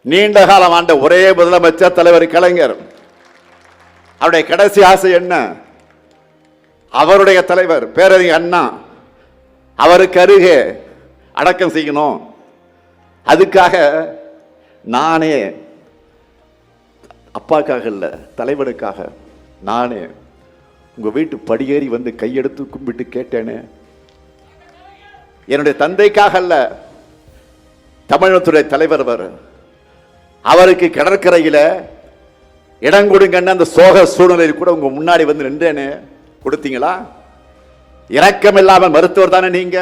நீண்ட காலம் ஆண்ட ஒரே முதலமைச்சர் தலைவர் கலைஞர். அவருடைய கடைசி ஆசை என்ன? அவருடைய தலைவர் பேரறிஞர் அண்ணா அவருக்கு அருகே அடக்கம் செய்யணும். அதுக்காக நானே, அப்பாக்காக இல்ல, தலைவனுக்காக நானே உங்க வீட்டு படியேறி வந்து கையெடுத்து கும்பிட்டு கேட்டேனே. என்னுடைய தந்தைக்காக அல்ல, தமிழகத்துடைய தலைவர் அவருக்கு கடற்கரையில இடம் கொடுங்கன்னு அந்த சோக சூழ்நிலையில் கூட உங்க முன்னாடி வந்து நின்றேனே. கொடுத்தீங்களா? இரக்கம் இல்லாமல் மருத்துவர் தானே நீங்க.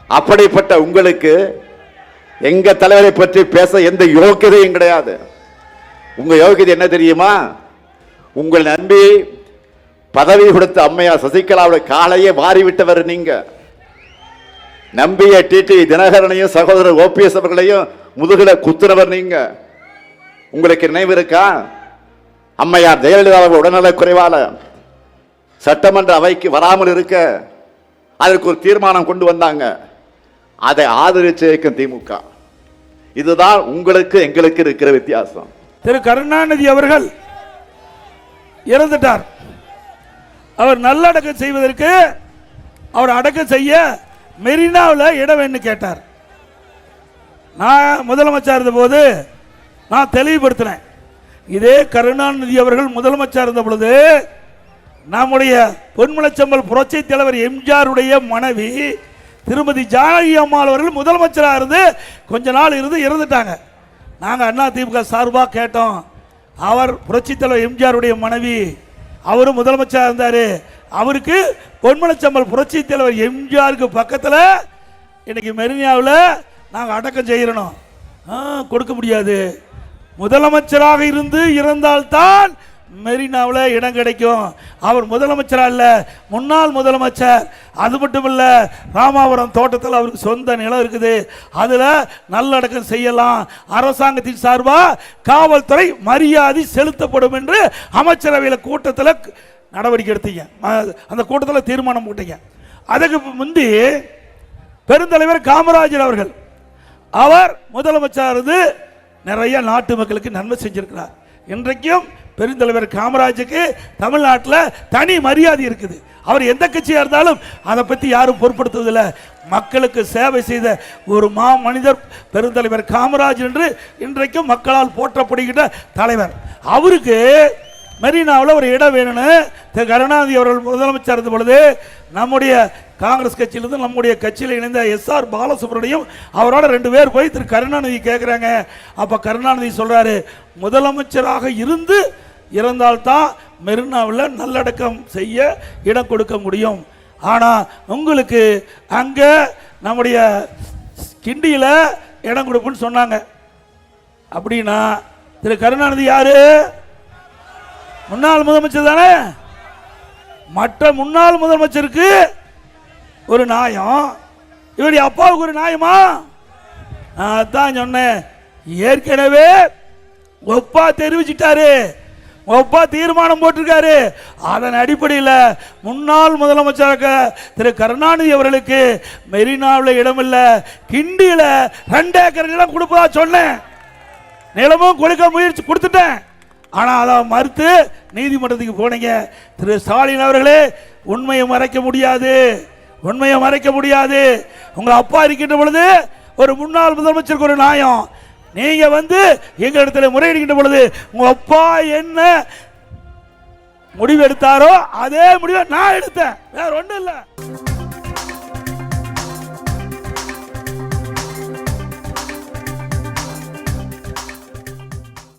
அப்படிப்பட்ட உங்களுக்கு எங்க தலைவரை பற்றி பேச எந்த யோக்கியதையும் கிடையாது. உங்க யோகியதை என்ன தெரியுமா? உங்கள் நம்பி பதவி கொடுத்த அம்மையார் சசிகலாவுடைய காலையே மாறிவிட்டவர் நீங்க. நம்பிய டிடி தினகரனையும் சகோதரர் ஓபிஎஸ் அவர்களையும் முதுகுல குத்துறவர் நீங்க. உங்களுக்கு நினைவு இருக்கா? அம்மையார் ஜெயலலிதா உடல்நல குறைவால சட்டமன்ற அவைக்கு வராமல் இருக்க அதற்கு ஒரு தீர்மானம் கொண்டு வந்தாங்க. அதை ஆதரிச்சு திமுக. இதுதான் உங்களுக்கு எங்களுக்கு இருக்கிற வித்தியாசம். திரு கருணாநிதி அவர்கள் இறந்துட்டார். அவர் நல்லடக்கம் செய்வதற்கு அவர் அடக்கம் செய்ய மெரினாவில் இடம் வேணும்னு கேட்டார். நான் முதலமைச்சர் இருந்த போது நான் தெளிவுபடுத்தினேன். இதே கருணாநிதி அவர்கள் முதலமைச்சர் இருந்த பொழுது நம்முடைய பொன்மனச்செம்மல் புரட்சி தலைவர் எம்ஜிஆருடைய மனைவி திருமதி ஜானகி அம்மாள் அவர்கள் முதலமைச்சராக இருந்து கொஞ்ச நாள் இருந்து இறந்துட்டாங்க. நாங்கள் அண்ணா திமுக சார்பாக கேட்டோம். அவர் புரட்சி தலைவர் எம்ஜிஆருடைய மனைவி, அவரும் முதலமைச்சராக இருந்தார். அவருக்கு பொன்மனச்செம்மல் புரட்சி தலைவர் எம்ஜிஆருக்கு பக்கத்தில் இன்னைக்கு மெரினாவில் நாங்கள் அடக்கம் செய்யணும். கொடுக்க முடியாது. முதலமைச்சராக இருந்து இறந்தால்தான் மெரினாவில் இடம் கிடைக்கும். அவர் முதலமைச்சராக இல்லை, முன்னாள் முதலமைச்சர். அது மட்டும் இல்லை, ராமாபுரம் தோட்டத்தில் அவருக்கு சொந்த நிலம் இருக்குது. அதில் நல்லடக்கம் செய்யலாம். அரசாங்கத்தின் சார்பாக காவல்துறை மரியாதை செலுத்தப்படும் என்று அமைச்சரவையில் கூட்டத்தில் நடவடிக்கை எடுத்தீங்க. அந்த கூட்டத்தில் தீர்மானம் போட்டீங்க. அதுக்கு முந்தி பெருந்தலைவர் காமராஜர் அவர்கள் அவர் முதலமைச்சர் இருந்து நிறைய நாட்டு மக்களுக்கு நன்மை செஞ்சிருக்கிறார். இன்றைக்கும் பெருந்தலைவர் காமராஜுக்கு தமிழ்நாட்டில் தனி மரியாதை இருக்குது. அவர் எந்த கட்சியாக இருந்தாலும் அதை பற்றி யாரும் பொருட்படுத்துவதில்லை. மக்களுக்கு சேவை செய்த ஒரு மனிதர் பெருந்தலைவர் காமராஜ் என்று இன்றைக்கும் மக்களால் போற்றப்படுகின்ற தலைவர். அவருக்கு மெரினாவில் ஒரு இடம் வேணும்னு திரு கருணாநிதி அவர்கள் முதலமைச்சர் இருந்த பொழுது நம்முடைய காங்கிரஸ் கட்சியிலிருந்து நம்முடைய கட்சியில் இணைந்த எஸ்ஆர் பாலசுப்ரமணியம் அவரோட 2 பேர் போய் திரு கருணாநிதி கேட்குறாங்க. அப்போ கருணாநிதி சொல்கிறாரு, முதலமைச்சராக இருந்து இறந்தால்தான் மெரினாவில் நல்லடக்கம் செய்ய இடம் கொடுக்க முடியும். ஆனால் உங்களுக்கு அங்கே நம்முடைய கிண்டியில் இடம் கொடுப்புன்னு சொன்னாங்க. அப்படின்னா திரு கருணாநிதி யாரு? முன்னாள் முதலமைச்சர் தானே. மற்ற முன்னாள் முதலமைச்சருக்கு ஒரு நியாயம், இவருடைய அப்பாவுக்கு ஒரு நியாயமா? நான் தான் சொன்னேன், ஏற்கனவே ஒப்பா தெரிவிச்சிட்டாரு, ஒப்பா தீர்மானம் போட்டிருக்காரு. அதன் அடிப்படையில் முன்னாள் முதலமைச்சராக திரு கருணாநிதி அவர்களுக்கு மெரினாவில் இடமில்லை, கிண்டியில் 2 ஏக்கர் நிலம் கொடுப்பதா சொன்னேன். நிலமும் கொடுக்க முயற்சி கொடுத்துட்டேன். ஆனால் அதை மறுத்து நீதிமன்றத்துக்கு போனீங்க. திரு ஸ்டாலின் அவர்களே, உண்மையை மறைக்க முடியாது, உண்மையை மறைக்க முடியாது. உங்க அப்பா இருக்கின்ற பொழுது ஒரு முன்னாள் முதலமைச்சருக்கு ஒரு நியாயம், நீங்க வந்து எங்க இடத்துல முறையிடுகின்ற பொழுது உங்க அப்பா என்ன முடிவு எடுத்தாரோ அதே முடிவை நான் எடுத்தேன். வேற ஒன்றும் இல்லை.